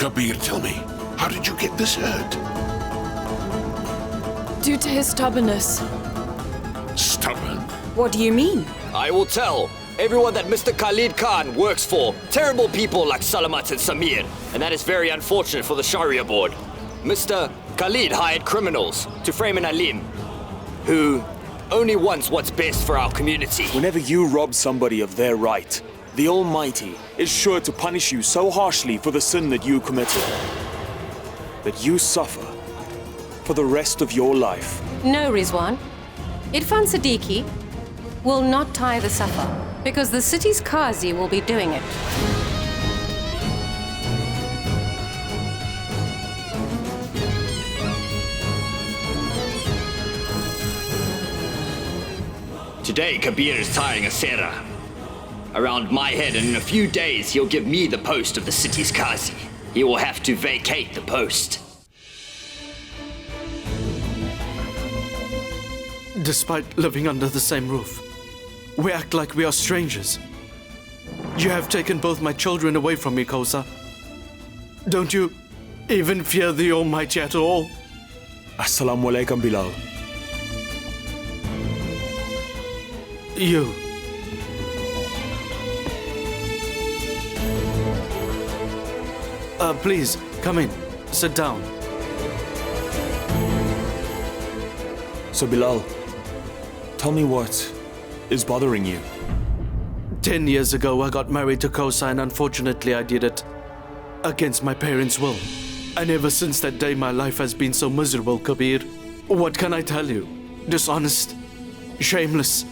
Kabeer, tell me, how did you get this hurt? Due to his stubbornness. Stubborn? What do you mean? I will tell everyone that Mr. Khalid Khan works for terrible people like Salamat and Samir, and that is very unfortunate for the Sharia board. Mr. Khalid hired criminals to frame an alim who only wants what's best for our community. Whenever you rob somebody of their right, the Almighty is sure to punish you so harshly for the sin that you committed that you suffer for the rest of your life. No, Rizwan. Irfan Siddiqui will not tie the Safa because the city's Qazi will be doing it. Today, Kabeer is tying a sera around my head, and in a few days, he'll give me the post of the city's Qazi. He will have to vacate the post. Despite living under the same roof, we act like we are strangers. You have taken both my children away from me, Kosa. Don't you even fear the Almighty at all? Assalamu alaikum, Bilal. You. Please, come in. Sit down. So Bilal, tell me what is bothering you. 10 years ago, I got married to Kosa, and unfortunately I did it against my parents' will. And ever since that day, my life has been so miserable, Kabeer. What can I tell you? Dishonest, shameless,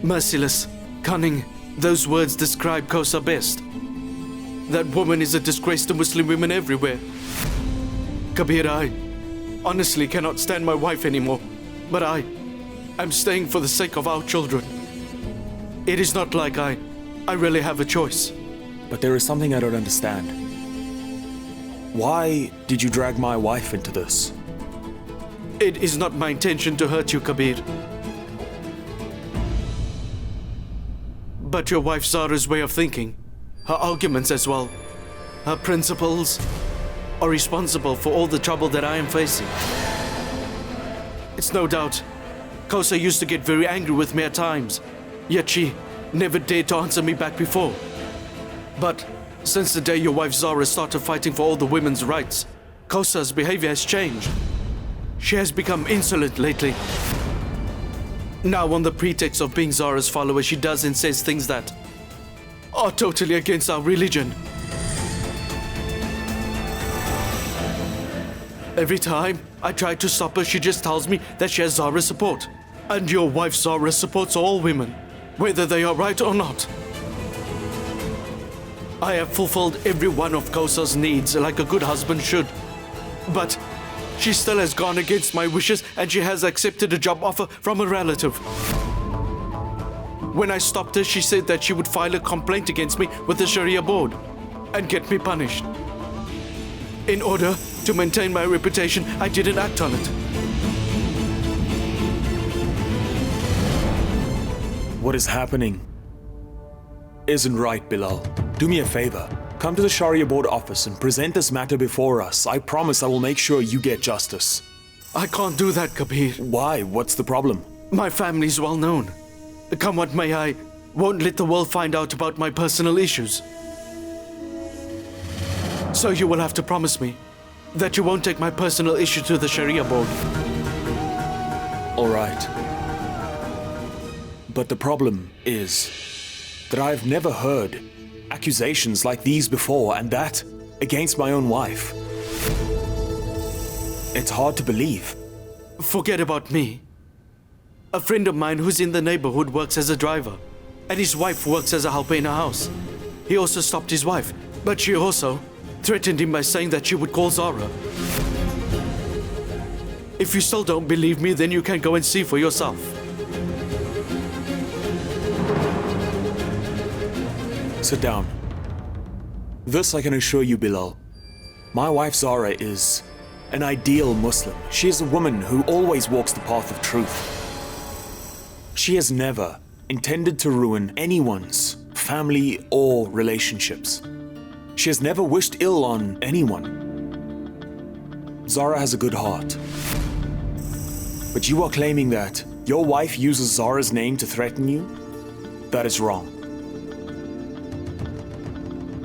merciless, cunning. Those words describe Kosa best. That woman is a disgrace to Muslim women everywhere. Kabeer, I honestly cannot stand my wife anymore. But I'm staying for the sake of our children. It is not like I really have a choice. But there is something I don't understand. Why did you drag my wife into this? It is not my intention to hurt you, Kabeer. But your wife Zara's way of thinking, her arguments as well, her principles, are responsible for all the trouble that I am facing. It's no doubt Kosa used to get very angry with me at times, yet she never dared to answer me back before. But since the day your wife Zara started fighting for all the women's rights, Kosa's behavior has changed. She has become insolent lately. Now, on the pretext of being Zara's follower, she does and says things that are totally against our religion. Every time I try to stop her, she just tells me that she has Zara's support. And your wife Zara supports all women, whether they are right or not. I have fulfilled every one of Kosa's needs like a good husband should. But she still has gone against my wishes, and she has accepted a job offer from a relative. When I stopped her, she said that she would file a complaint against me with the Sharia board and get me punished. In order to maintain my reputation, I didn't act on it. What is happening isn't right, Bilal. Do me a favor. Come to the Sharia board office and present this matter before us. I promise I will make sure you get justice. I can't do that, Kabeer. Why? What's the problem? My family's well known. Come what may, I won't let the world find out about my personal issues. So you will have to promise me that you won't take my personal issue to the Sharia board. All right. But the problem is that I've never heard accusations like these before, and that against my own wife. It's hard to believe. Forget about me. A friend of mine who's in the neighborhood works as a driver, and his wife works as a helper in a house. He also stopped his wife, but she also threatened him by saying that she would call Zara. If you still don't believe me, then you can go and see for yourself. Sit down. This I can assure you, Bilal. My wife Zara is an ideal Muslim. She is a woman who always walks the path of truth. She has never intended to ruin anyone's family or relationships. She has never wished ill on anyone. Zara has a good heart. But you are claiming that your wife uses Zara's name to threaten you? That is wrong.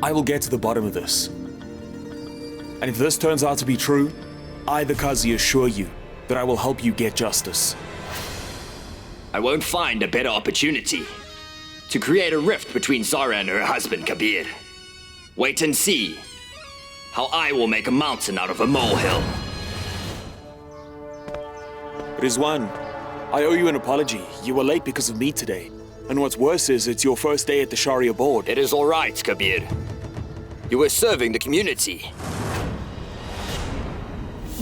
I will get to the bottom of this. And if this turns out to be true, I, the Qazi, assure you that I will help you get justice. I won't find a better opportunity to create a rift between Zara and her husband, Kabeer. Wait and see how I will make a mountain out of a molehill. Rizwan, I owe you an apology. You were late because of me today. And what's worse is it's your first day at the Sharia board. It is all right, Kabeer. You were serving the community.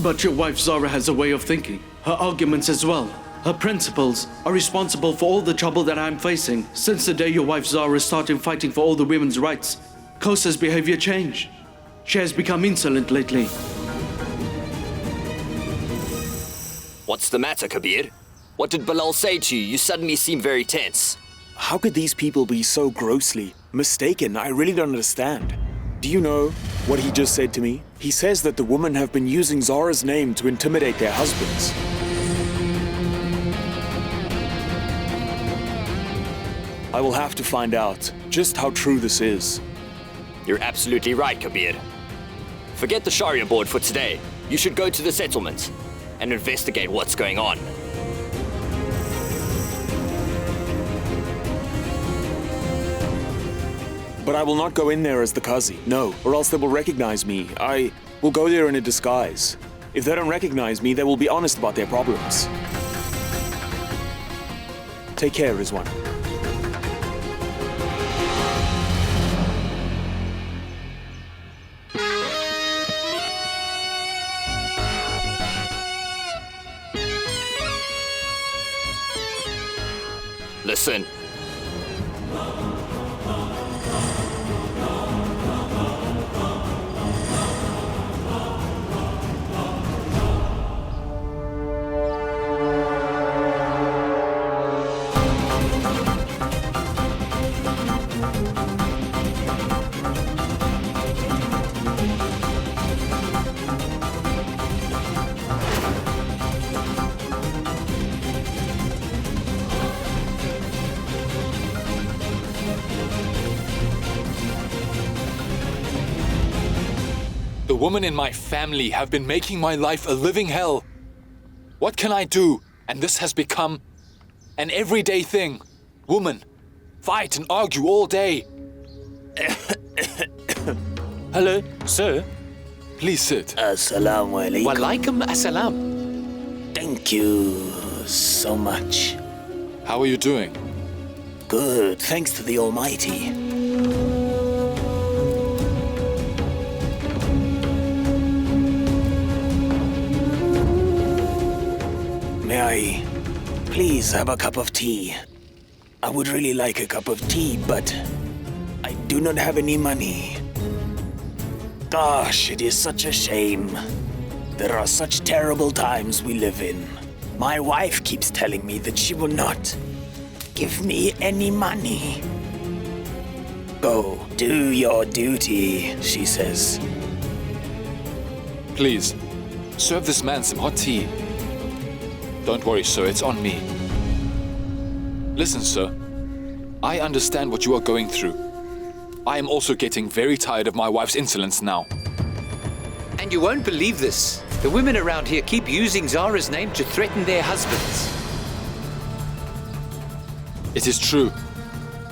But your wife Zara has a way of thinking. Her arguments as well. Her principles are responsible for all the trouble that I'm facing. Since the day your wife Zara started fighting for all the women's rights, Kosa's behavior changed. She has become insolent lately. What's the matter, Kabeer? What did Bilal say to you? You suddenly seem very tense. How could these people be so grossly mistaken? I really don't understand. Do you know what he just said to me? He says that the women have been using Zara's name to intimidate their husbands. I will have to find out just how true this is. You're absolutely right, Kabeer. Forget the Sharia board for today. You should go to the settlement and investigate what's going on. But I will not go in there as the Qazi, no, or else they will recognize me. I will go there in a disguise. If they don't recognize me, they will be honest about their problems. Take care, Rizwan. Listen. The women in my family have been making my life a living hell. What can I do? And this has become an everyday thing. Women fight and argue all day. Hello, sir. Please sit. Assalamu alaikum. Walaikum assalam. Thank you so much. How are you doing? Good, thanks to the Almighty. May I please have a cup of tea? I would really like a cup of tea, but I do not have any money. Gosh, it is such a shame. There are such terrible times we live in. My wife keeps telling me that she will not give me any money. Go, do your duty, she says. Please, serve this man some hot tea. Don't worry, sir, it's on me. Listen, sir. I understand what you are going through. I am also getting very tired of my wife's insolence now. And you won't believe this. The women around here keep using Zara's name to threaten their husbands. It is true.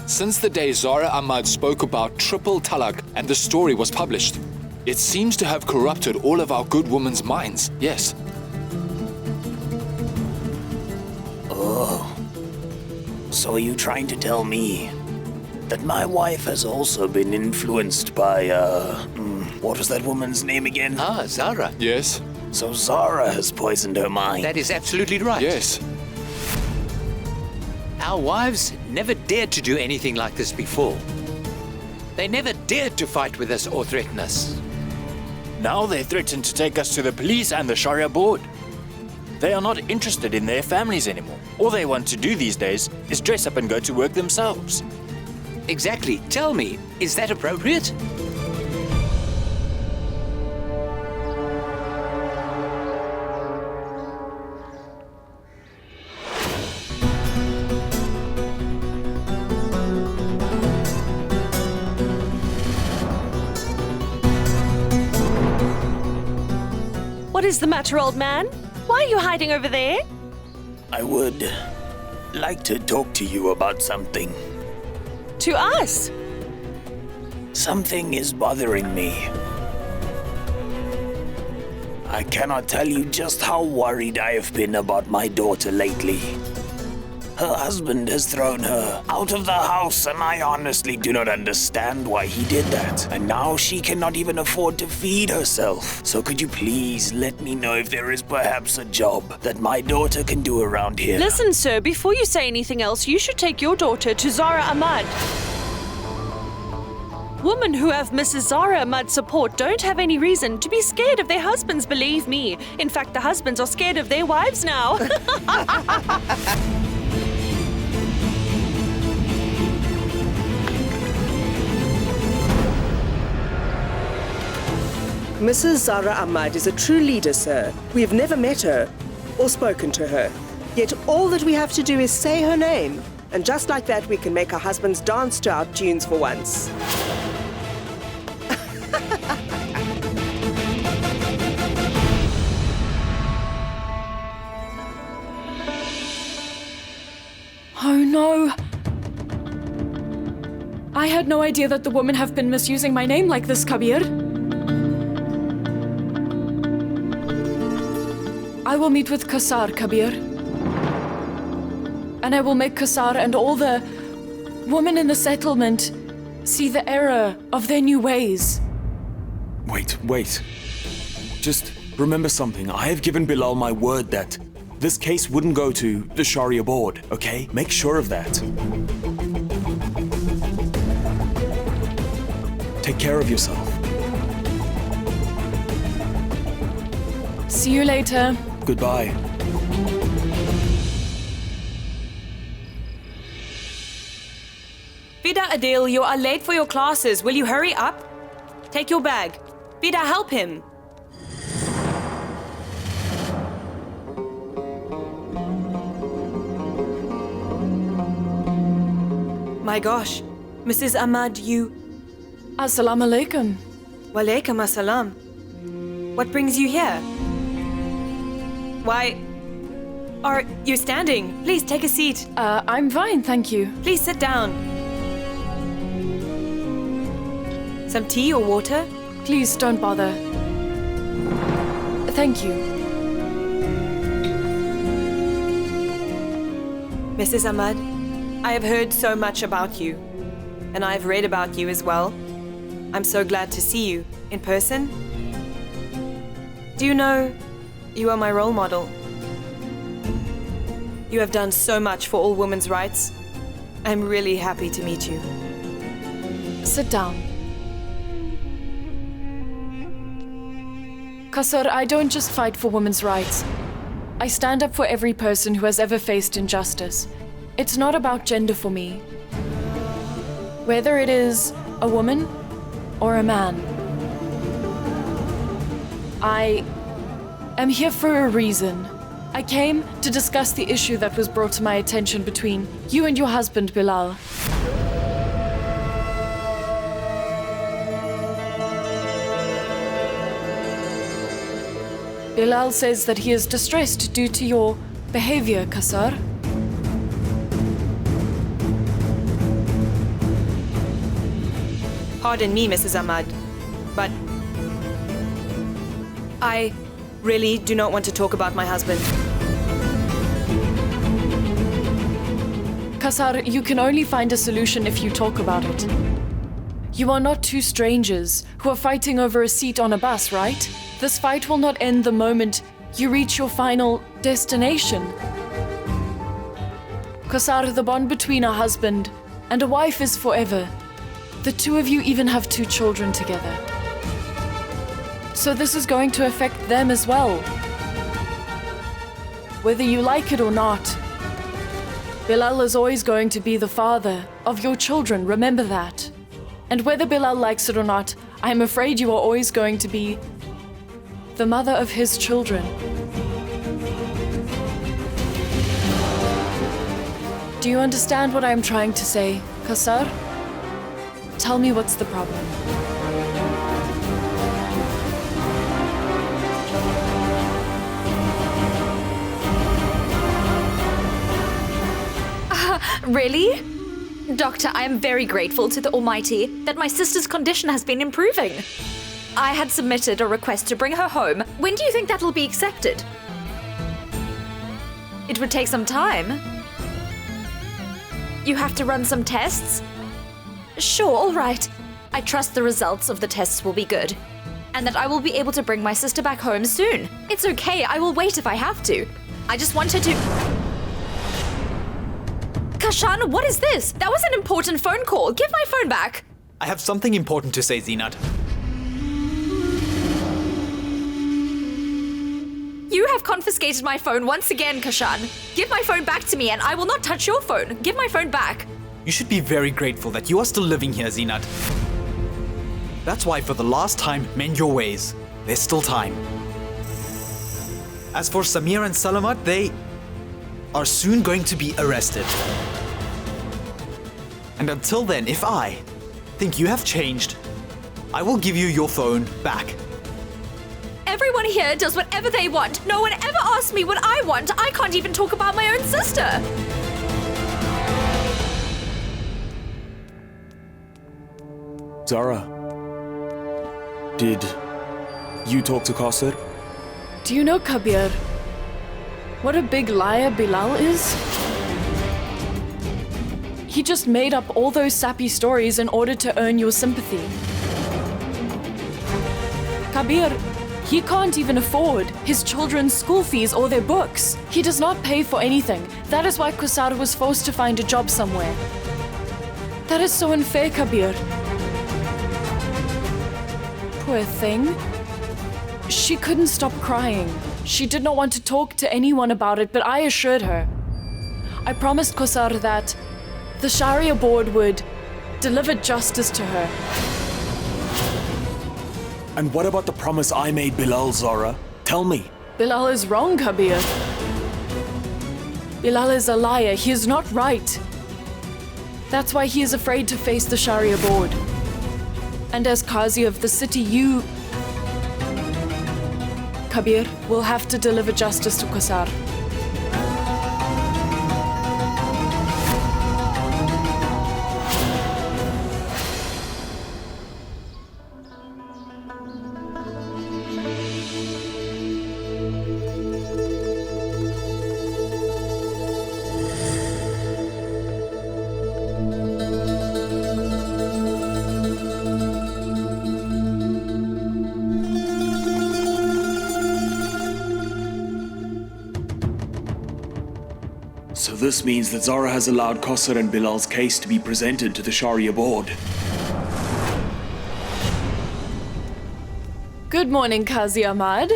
Since the day Zara Ahmad spoke about triple talaq and the story was published, it seems to have corrupted all of our good women's minds, yes. Oh. So are you trying to tell me that my wife has also been influenced by, what was that woman's name again? Ah, Zara. Yes? So Zara has poisoned her mind. That is absolutely right. Yes. Our wives never dared to do anything like this before. They never dared to fight with us or threaten us. Now they threaten to take us to the police and the Sharia board. They are not interested in their families anymore. All they want to do these days is dress up and go to work themselves. Exactly. Tell me, is that appropriate? What is the matter, old man? Why are you hiding over there? I would like to talk to you about something. To us? Something is bothering me. I cannot tell you just how worried I have been about my daughter lately. Her husband has thrown her out of the house, and I honestly do not understand why he did that. And now she cannot even afford to feed herself. So could you please let me know if there is perhaps a job that my daughter can do around here? Listen, sir, before you say anything else, you should take your daughter to Zara Ahmad. Women who have Mrs. Zara Ahmad's support don't have any reason to be scared of their husbands, believe me. In fact, the husbands are scared of their wives now. Mrs. Zara Ahmad is a true leader, sir. We have never met her or spoken to her. Yet all that we have to do is say her name. And just like that, we can make our husbands dance to our tunes for once. Oh no! I had no idea that the women have been misusing my name like this, Kabeer. I will meet with Kassar, Kabeer. And I will make Kassar and all the women in the settlement see the error of their new ways. Wait. Just remember something. I have given Bilal my word that this case wouldn't go to the Sharia board, okay? Make sure of that. Take care of yourself. See you later. Goodbye. Vida Adil, you are late for your classes. Will you hurry up? Take your bag. Vida, help him. My gosh. Mrs. Ahmad, you... Assalamu alaikum. Walaikum assalam. What brings you here? Why are you standing? Please take a seat. I'm fine, thank you. Please sit down. Some tea or water? Please don't bother. Thank you. Mrs. Ahmad, I have heard so much about you, and I've read about you as well. I'm so glad to see you in person. Do you know, you are my role model. You have done so much for all women's rights. I'm really happy to meet you. Sit down. Kassar, I don't just fight for women's rights. I stand up for every person who has ever faced injustice. It's not about gender for me. Whether it is a woman or a man. I am here for a reason. I came to discuss the issue that was brought to my attention between you and your husband, Bilal. Bilal says that he is distressed due to your behavior, Kassar. Pardon me, Mrs. Ahmad, but I really do not want to talk about my husband. Kassar, you can only find a solution if you talk about it. You are not two strangers who are fighting over a seat on a bus, right? This fight will not end the moment you reach your final destination. Kassar, the bond between a husband and a wife is forever. The two of you even have 2 children together. So this is going to affect them as well. Whether you like it or not, Bilal is always going to be the father of your children, remember that. And whether Bilal likes it or not, I'm afraid you are always going to be the mother of his children. Do you understand what I'm trying to say, Kassar? Tell me what's the problem. Really? Doctor, I am very grateful to the Almighty that my sister's condition has been improving. I had submitted a request to bring her home. When do you think that'll be accepted? It would take some time. You have to run some tests? Sure, all right. I trust the results of the tests will be good, and that I will be able to bring my sister back home soon. It's okay, I will wait if I have to. I just want her to... Kashan, what is this? That was an important phone call. Give my phone back. I have something important to say, Zinat. You have confiscated my phone once again, Kashan. Give my phone back to me and I will not touch your phone. Give my phone back. You should be very grateful that you are still living here, Zinat. That's why for the last time, mend your ways. There's still time. As for Samir and Salamat, they are soon going to be arrested. And until then, if I think you have changed, I will give you your phone back. Everyone here does whatever they want. No one ever asks me what I want. I can't even talk about my own sister. Zara, did you talk to Kausar? Do you know, Kabeer, what a big liar Bilal is? He just made up all those sappy stories in order to earn your sympathy. Kabeer, he can't even afford his children's school fees or their books. He does not pay for anything. That is why Kausar was forced to find a job somewhere. That is so unfair, Kabeer. Poor thing. She couldn't stop crying. She did not want to talk to anyone about it, but I assured her. I promised Kausar that the Sharia board would deliver justice to her. And what about the promise I made Bilal, Zara? Tell me. Bilal is wrong, Kabeer. Bilal is a liar. He is not right. That's why he is afraid to face the Sharia board. And as Qazi of the city, you, Kabeer, will have to deliver justice to Kausar. So this means that Zara has allowed Kausar and Bilal's case to be presented to the Sharia board. Good morning, Qazi Ahmad.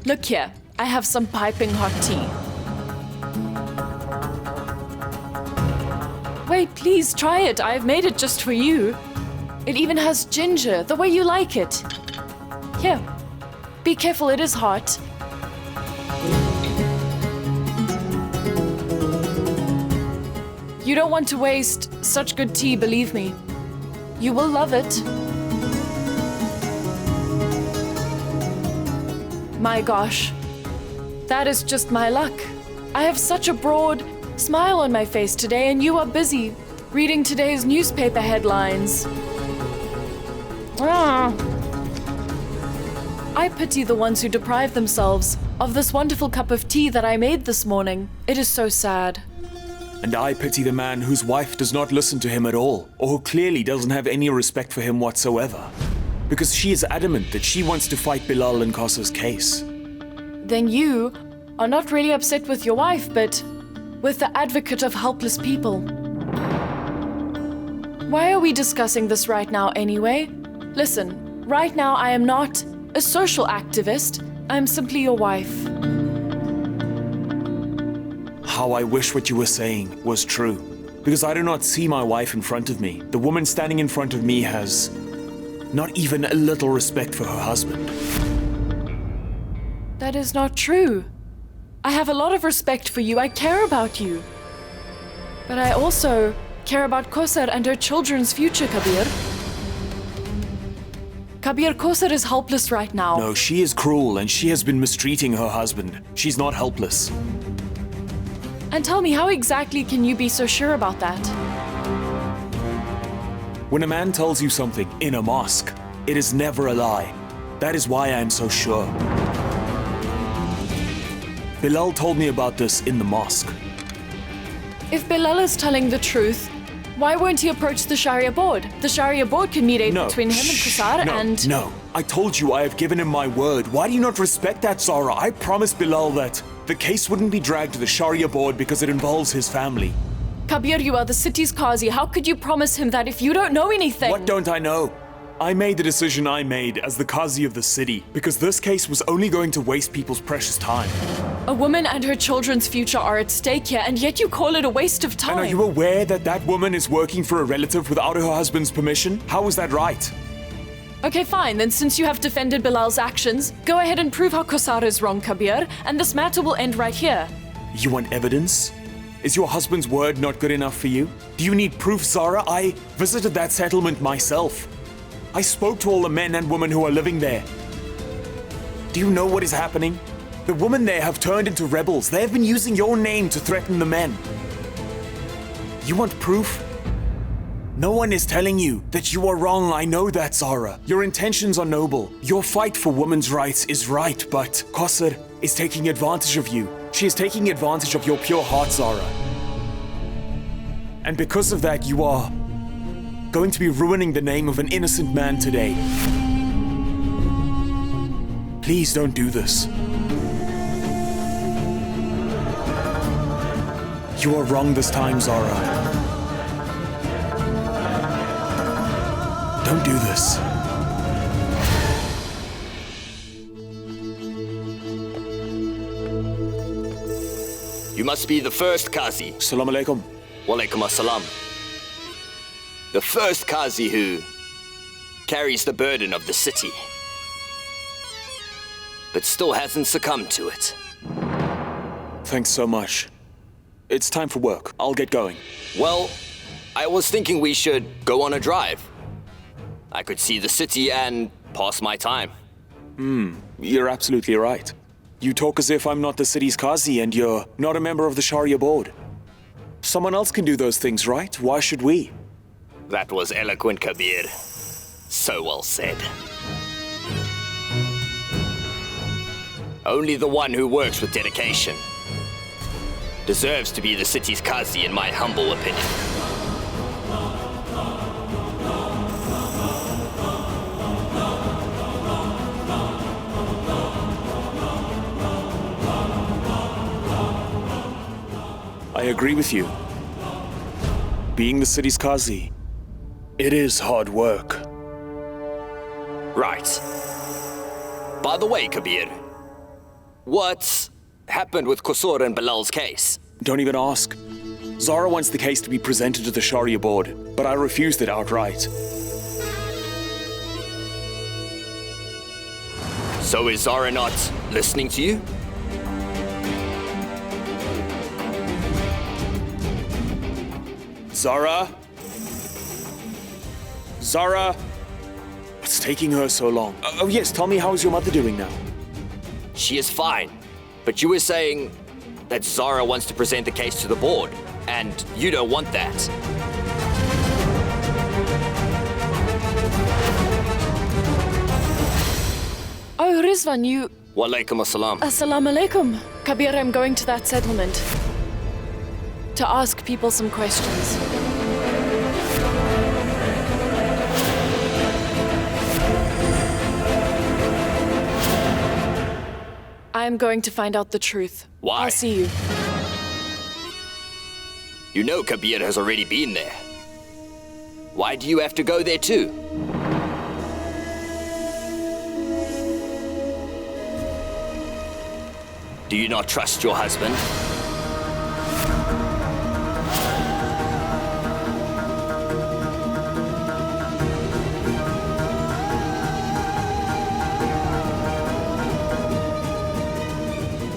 Look here, I have some piping hot tea. Wait, please try it. I've made it just for you. It even has ginger, the way you like it. Here, be careful, it is hot. You don't want to waste such good tea, believe me. You will love it. My gosh, that is just my luck. I have such a broad smile on my face today, and you are busy reading today's newspaper headlines. I pity the ones who deprive themselves of this wonderful cup of tea that I made this morning. It is so sad. And I pity the man whose wife does not listen to him at all, or who clearly doesn't have any respect for him whatsoever. Because she is adamant that she wants to fight Bilal and Kausar's case. Then you are not really upset with your wife, but with the advocate of helpless people. Why are we discussing this right now anyway? Listen, right now I am not a social activist. I'm simply your wife. How I wish what you were saying was true. Because I do not see my wife in front of me. The woman standing in front of me has not even a little respect for her husband. That is not true. I have a lot of respect for you. I care about you. But I also care about Kausar and her children's future, Kabeer. Kabeer, Kausar is helpless right now. No, she is cruel and she has been mistreating her husband. She's not helpless. And tell me, how exactly can you be so sure about that? When a man tells you something in a mosque, it is never a lie. That is why I am so sure. Bilal told me about this in the mosque. If Bilal is telling the truth, why won't he approach the Sharia board? The Sharia board can mediate between him and Kansara and... No, I told you I have given him my word. Why do you not respect that, Zara? I promised Bilal that the case wouldn't be dragged to the Sharia board because it involves his family. Kabir, you are the city's Qazi. How could you promise him that if you don't know anything? What don't I know? I made the decision I made as the Qazi of the city because this case was only going to waste people's precious time. A woman and her children's future are at stake here, and yet you call it a waste of time. And are you aware that that woman is working for a relative without her husband's permission? How is that right? Okay, fine. Then since you have defended Bilal's actions, go ahead and prove how Kansara is wrong, Kabir, and this matter will end right here. You want evidence? Is your husband's word not good enough for you? Do you need proof, Zara? I visited that settlement myself. I spoke to all the men and women who are living there. Do you know what is happening? The women there have turned into rebels. They have been using your name to threaten the men. You want proof? No one is telling you that you are wrong. I know that, Zara. Your intentions are noble. Your fight for women's rights is right, but Kansara is taking advantage of you. She is taking advantage of your pure heart, Zara. And because of that, you are going to be ruining the name of an innocent man today. Please don't do this. You are wrong this time, Zara. Don't do this. You must be the first Qazi. Assalamu alaikum. Walaikum assalam. The first Qazi who carries the burden of the city, but still hasn't succumbed to it. Thanks so much. It's time for work. I'll get going. Well, I was thinking we should go on a drive. I could see the city and pass my time. You're absolutely right. You talk as if I'm not the city's Qazi and you're not a member of the Sharia board. Someone else can do those things, right? Why should we? That was eloquent, Kabir. So well said. Only the one who works with dedication deserves to be the city's Qazi, in my humble opinion. I agree with you. Being the city's Qazi, it is hard work. Right. By the way, Kabir, what's happened with Kansara and Bilal's case? Don't even ask. Zara wants the case to be presented to the Sharia board, but I refused it outright. So is Zara not listening to you? Zara? Zara? What's taking her so long? Oh yes, tell me, how is your mother doing now? She is fine. But you were saying that Zara wants to present the case to the board, and you don't want that. Oh, Rizwan, you... Walaikum assalam. Assalamu alaikum. Kabir, I'm going to that settlement to ask people some questions. I'm going to find out the truth. Why? I'll see you. You know Kabir has already been there. Why do you have to go there too? Do you not trust your husband?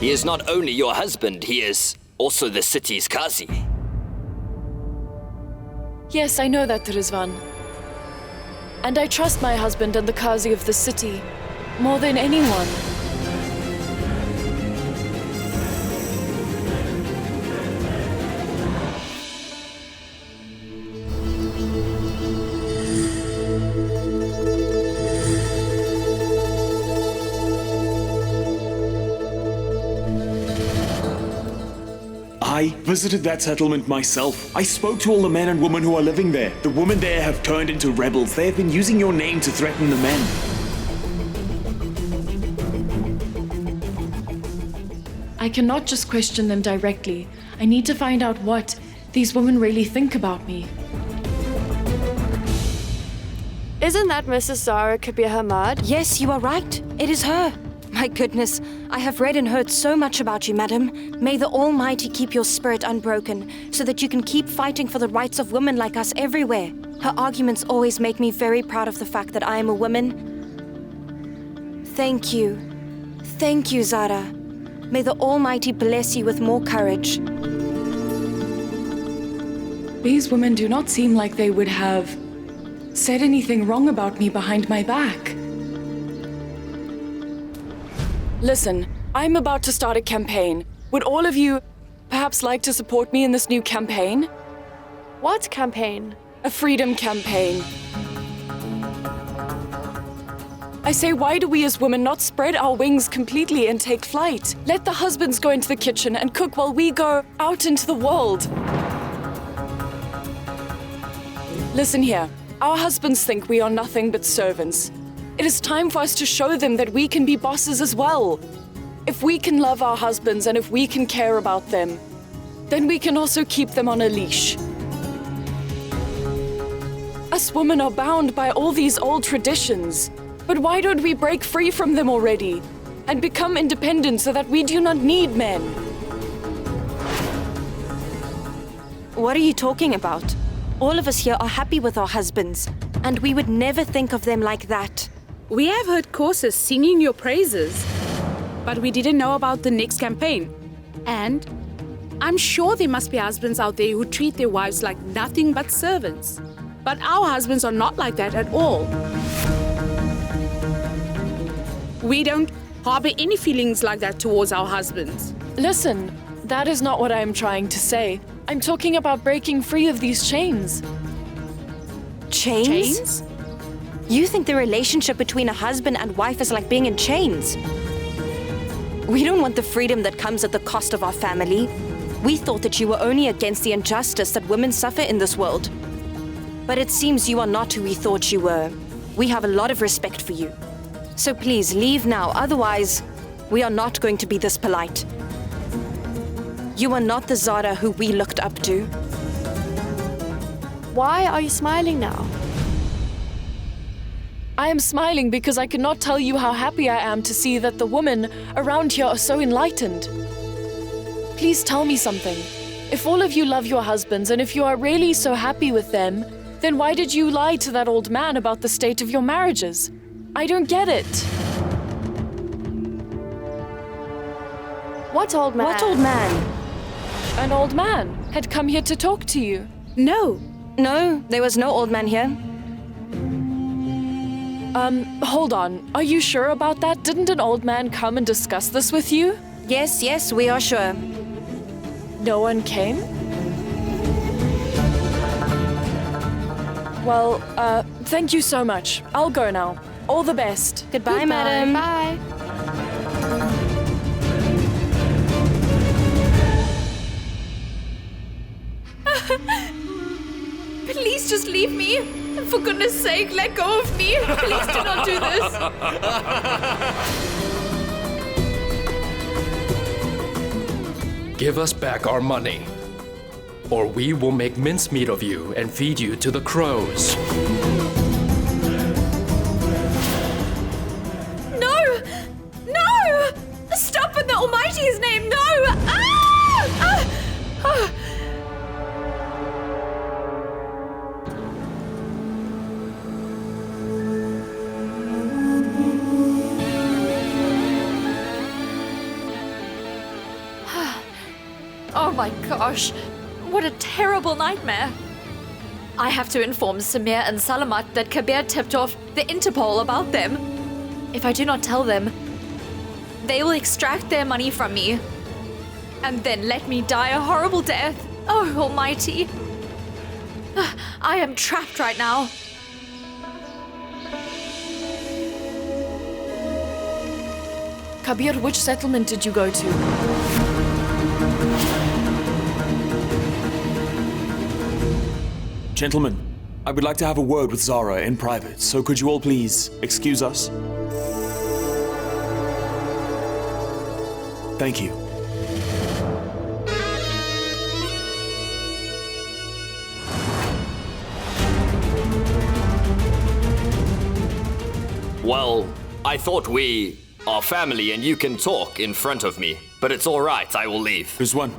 He is not only your husband, he is also the city's Qazi. Yes, I know that, Rizwan. And I trust my husband and the Qazi of the city more than anyone. I visited that settlement myself. I spoke to all the men and women who are living there. The women there have turned into rebels. They have been using your name to threaten the men. I cannot just question them directly. I need to find out what these women really think about me. Isn't that Mrs. Zara Kabeer Hamad? Yes, you are right. It is her. My goodness, I have read and heard so much about you, madam. May the Almighty keep your spirit unbroken, so that you can keep fighting for the rights of women like us everywhere. Her arguments always make me very proud of the fact that I am a woman. Thank you. Thank you, Zara. May the Almighty bless you with more courage. These women do not seem like they would have said anything wrong about me behind my back. Listen, I'm about to start a campaign. Would all of you perhaps like to support me in this new campaign? What campaign? A freedom campaign. I say, why do we as women not spread our wings completely and take flight? Let the husbands go into the kitchen and cook while we go out into the world. Listen here, our husbands think we are nothing but servants. It is time for us to show them that we can be bosses as well. If we can love our husbands and if we can care about them, then we can also keep them on a leash. Us women are bound by all these old traditions. But why don't we break free from them already and become independent so that we do not need men? What are you talking about? All of us here are happy with our husbands, and we would never think of them like that. We have heard courses singing your praises, but we didn't know about the next campaign. And I'm sure there must be husbands out there who treat their wives like nothing but servants. But our husbands are not like that at all. We don't harbor any feelings like that towards our husbands. Listen, that is not what I am trying to say. I'm talking about breaking free of these chains. Chains? Chains? You think the relationship between a husband and wife is like being in chains? We don't want the freedom that comes at the cost of our family. We thought that you were only against the injustice that women suffer in this world. But it seems you are not who we thought you were. We have a lot of respect for you. So please leave now, otherwise we are not going to be this polite. You are not the Zara who we looked up to. Why are you smiling now? I am smiling because I cannot tell you how happy I am to see that the women around here are so enlightened. Please tell me something. If all of you love your husbands and if you are really so happy with them, then why did you lie to that old man about the state of your marriages? I don't get it. What old man? What old man? An old man had come here to talk to you. No. No, there was no old man here. Hold on. Are you sure about that? Didn't an old man come and discuss this with you? Yes, we are sure. No one came? Well, thank you so much. I'll go now. All the best. Goodbye, madam. Bye. Please just leave me. For goodness sake, let go of me. Please do not do this. Give us back our money, or we will make mincemeat of you and feed you to the crows. No! No! Stop in the Almighty's name, no! Ah! Ah! Oh my gosh, what a terrible nightmare. I have to inform Samir and Salamat that Kabeer tipped off the Interpol about them. If I do not tell them, they will extract their money from me and then let me die a horrible death. Oh, Almighty. I am trapped right now. Kabeer, which settlement did you go to? Gentlemen, I would like to have a word with Zara in private, so could you all please excuse us? Thank you. Well, I thought we are family and you can talk in front of me, but it's all right, I will leave. Who's one?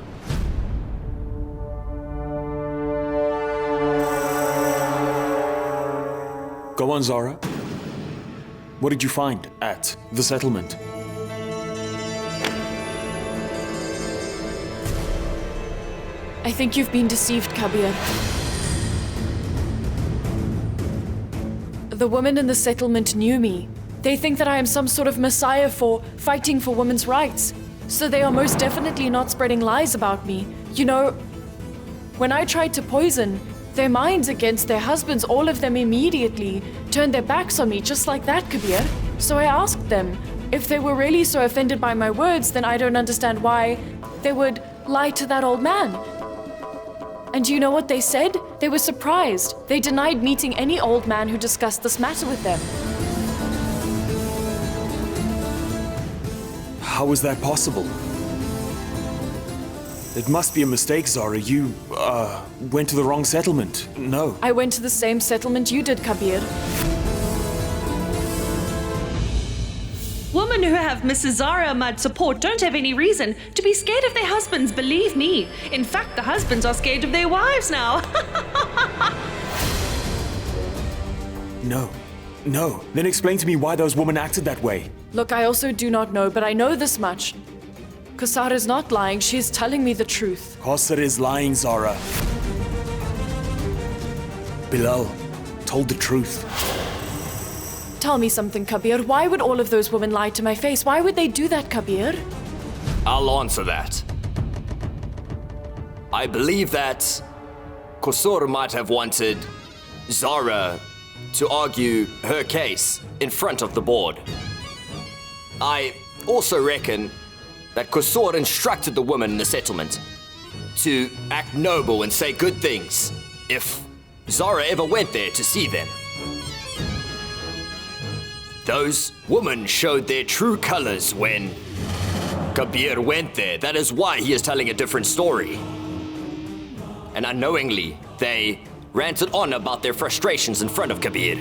Go on, Zara. What did you find at the settlement? I think you've been deceived, Kabeer. The women in the settlement knew me. They think that I am some sort of messiah for fighting for women's rights. So they are most definitely not spreading lies about me. You know, when I tried to poison their minds against their husbands, all of them immediately turned their backs on me, just like that, Kabeer. So I asked them, if they were really so offended by my words, then I don't understand why they would lie to that old man. And do you know what they said? They were surprised. They denied meeting any old man who discussed this matter with them. How is that possible? It must be a mistake, Zara. You, went to the wrong settlement. No. I went to the same settlement you did, Kabeer. Women who have Mrs. Zara Ahmad's support don't have any reason to be scared of their husbands, believe me. In fact, the husbands are scared of their wives now. No. No. Then explain to me why those women acted that way. Look, I also do not know, but I know this much. Kausar is not lying, she is telling me the truth. Kausar is lying, Zara. Bilal told the truth. Tell me something, Kabeer. Why would all of those women lie to my face? Why would they do that, Kabeer? I'll answer that. I believe that Kausar might have wanted Zara to argue her case in front of the board. I also reckon that Kausar instructed the women in the settlement to act noble and say good things if Zara ever went there to see them. Those women showed their true colors when Kabeer went there. That is why he is telling a different story. And unknowingly, they ranted on about their frustrations in front of Kabeer.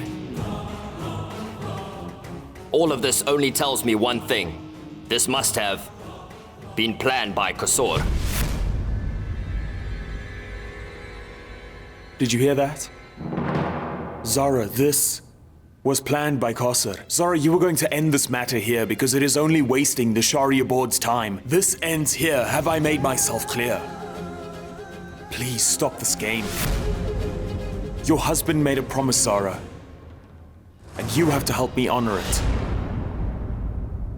All of this only tells me one thing. This must have been planned by Kausar. Did you hear that? Zara, this was planned by Kausar. Zara, you were going to end this matter here because it is only wasting the Sharia board's time. This ends here. Have I made myself clear? Please stop this game. Your husband made a promise, Zara, and you have to help me honor it.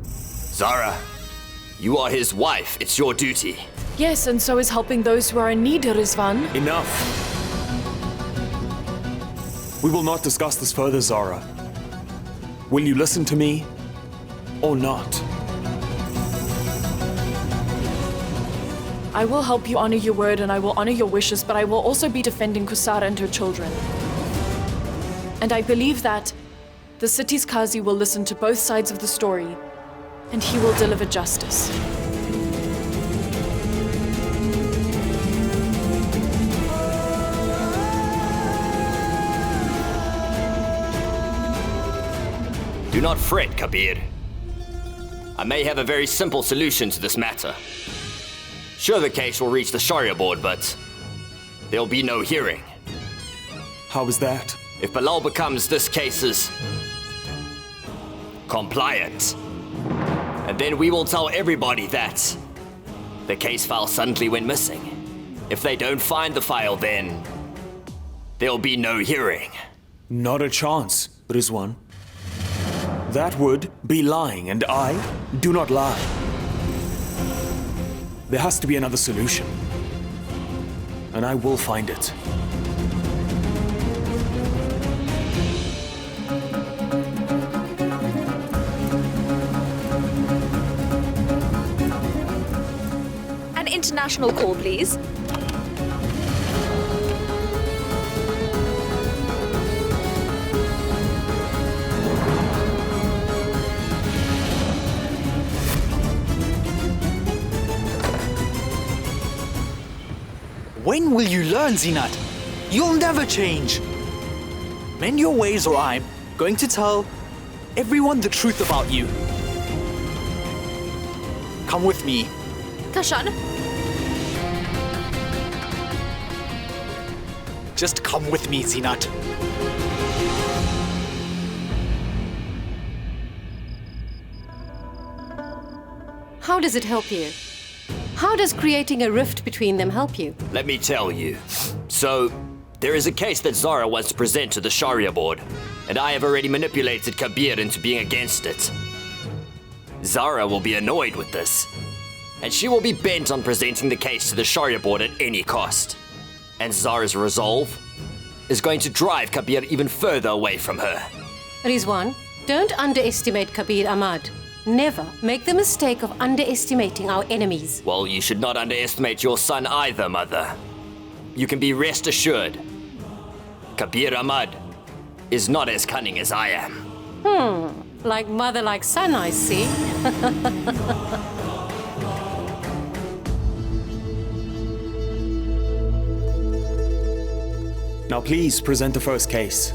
Zara, you are his wife. It's your duty. Yes, and so is helping those who are in need, Rizwan. Enough. We will not discuss this further, Zara. Will you listen to me or not? I will help you honor your word and I will honor your wishes, but I will also be defending Kausar and her children. And I believe that the city's Qazi will listen to both sides of the story and he will deliver justice. Do not fret, Kabeer. I may have a very simple solution to this matter. Sure, the case will reach the Sharia board, but there'll be no hearing. How is that? If Bilal becomes this case's compliant, and then we will tell everybody that the case file suddenly went missing. If they don't find the file, then there'll be no hearing. Not a chance, Rizwan. That would be lying, and I do not lie. There has to be another solution, and I will find it. An international call, please. When will you learn, Zinat? You'll never change. Mend your ways or I'm going to tell everyone the truth about you. Come with me. Kashan, Just come with me, Zinat. How does it help you? How does creating a rift between them help you? Let me tell you. So, there is a case that Zara wants to present to the Sharia board, and I have already manipulated Kabeer into being against it. Zara will be annoyed with this, and she will be bent on presenting the case to the Sharia board at any cost. And Zara's resolve is going to drive Kabeer even further away from her. Rizwan, don't underestimate Kabeer Ahmad. Never make the mistake of underestimating our enemies. Well, you should not underestimate your son either, Mother. You can be rest assured. Kabeer Ahmad is not as cunning as I am. Like mother, like son, I see. Now please present the first case.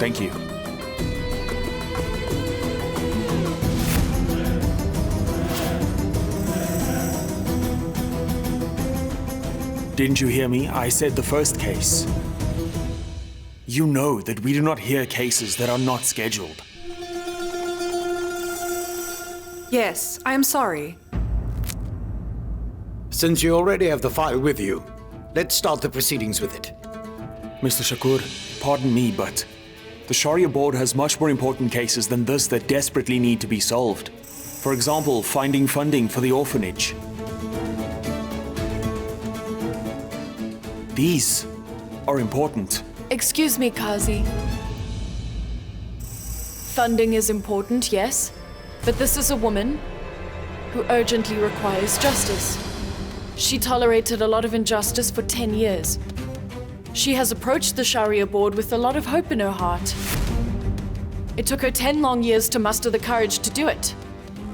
Thank you. Didn't you hear me? I said the first case. You know that we do not hear cases that are not scheduled. Yes, I am sorry. Since you already have the file with you, let's start the proceedings with it. Mr. Shakur, pardon me, but the Sharia board has much more important cases than this that desperately need to be solved. For example, finding funding for the orphanage. These are important. Excuse me, Qazi. Funding is important, yes, but this is a woman who urgently requires justice. She tolerated a lot of injustice for 10 years. She has approached the Sharia board with a lot of hope in her heart. It took her 10 long years to muster the courage to do it.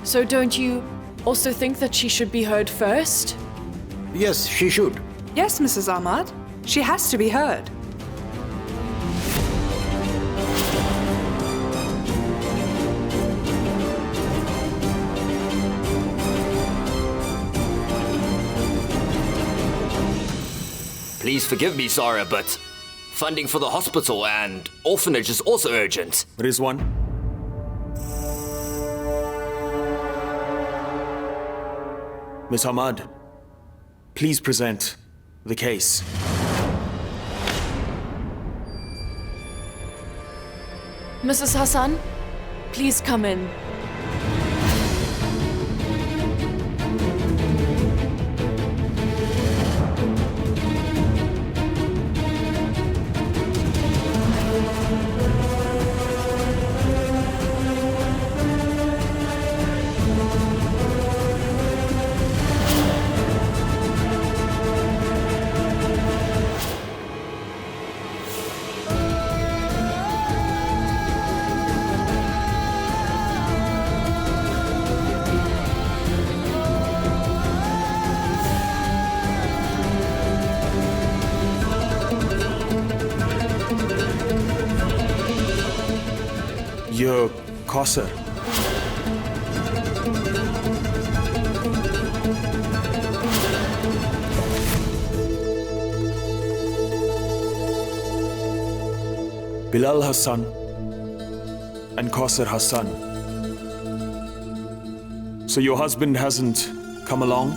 So don't you also think that she should be heard first? Yes, she should. Yes, Mrs. Ahmad. She has to be heard. Please forgive me, Zara, but funding for the hospital and orphanage is also urgent. Rizwan? Miss Ahmad, please present the case. Mrs. Hassan, please come in. Your Kausar. Bilal Hassan and Kausar Hassan. So your husband hasn't come along?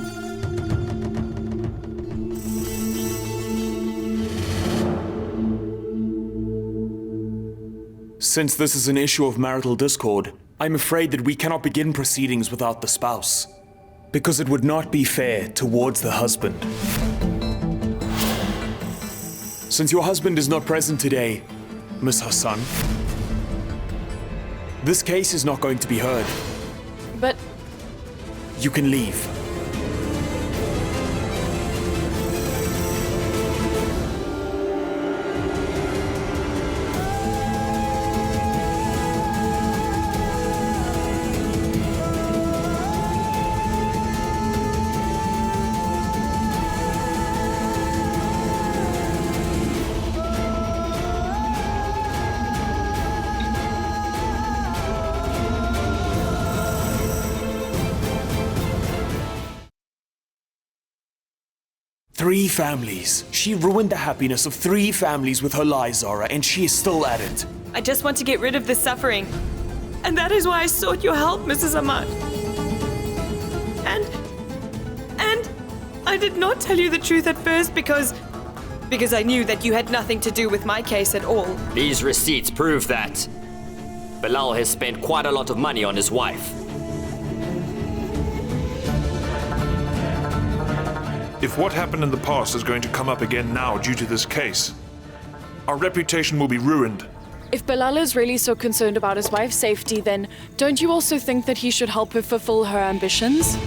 Since this is an issue of marital discord, I'm afraid that we cannot begin proceedings without the spouse, because it would not be fair towards the husband. Since your husband is not present today, Miss Hassan, This case is not going to be heard. But You can leave. Three families. She ruined the happiness of 3 families with her lies, Zara, and she is still at it. I just want to get rid of this suffering. And that is why I sought your help, Mrs. Ahmad. And I did not tell you the truth at first because I knew that you had nothing to do with my case at all. These receipts prove that Bilal has spent quite a lot of money on his wife. If what happened in the past is going to come up again now due to this case, our reputation will be ruined. if Bilal is really so concerned about his wife's safety, then don't you also think that he should help her fulfill her ambitions?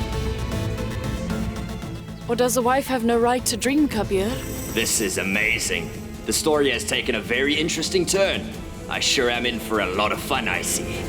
Or does a wife have no right to dream, Kabeer? This is amazing. The story has taken a very interesting turn. I sure am in for a lot of fun, I see.